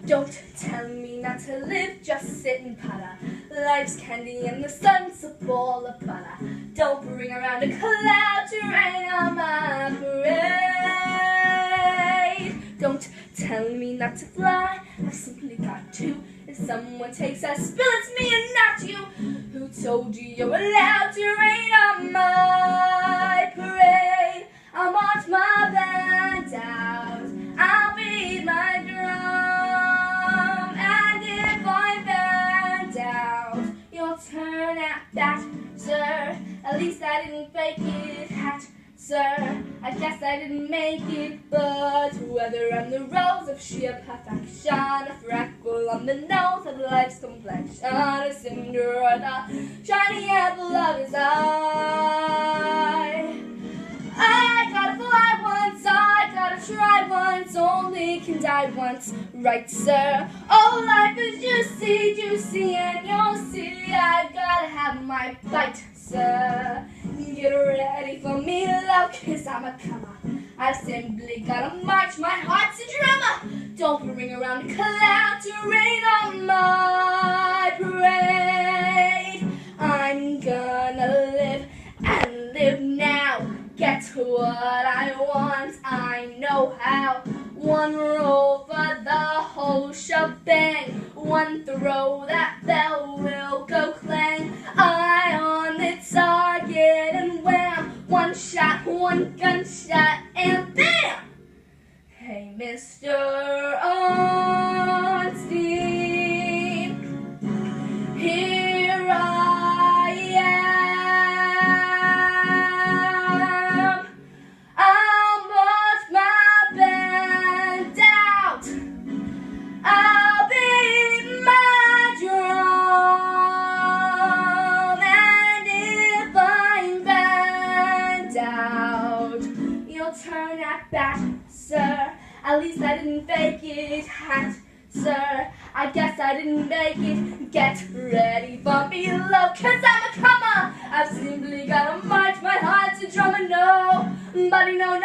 Don't tell me not to live, just sit and putter. Life's candy and the sun's a ball of butter. Don't bring around a cloud to rain on my parade. Don't tell me not to fly, I've simply got to. If someone takes a spill, it's me and not you. Who told you you're allowed to rain on my parade? I'll march my band out, I'll beat my drum, and if I'm burned out, you'll turn at that, sir. At least I didn't fake it, hat, sir. I guess I didn't make it, but whether I'm the rose of sheer perfection, a freckle on the nose of life's complexion, a cinder or the shiny apple of his eye. I gotta fly once, I gotta try once, only can die once, right, sir? Oh, life is juicy, juicy, and you'll see I've gotta have my bite, sir. Get ready for me, love, 'cause I'm a comer. I've simply gotta march, my heart's a drummer. Don't bring around a cloud to rain on my parade. I'm gonna live and live now. Get what I want, I know how. One roll for the whole shebang. One throw, that bell will go clang. Eye on the target and wham. One shot, one gunshot, and bam! Hey, Mr. On Steam, here I am. I'll march my band out, I'll beat my drum, and if I'm band out, you'll turn at bat, sir. At least I didn't fake it, hat, sir. I guess I didn't make it. Get ready for me, love, 'cause I'm a comer. I've simply gotta march, my heart's a drummer. Nobody, no,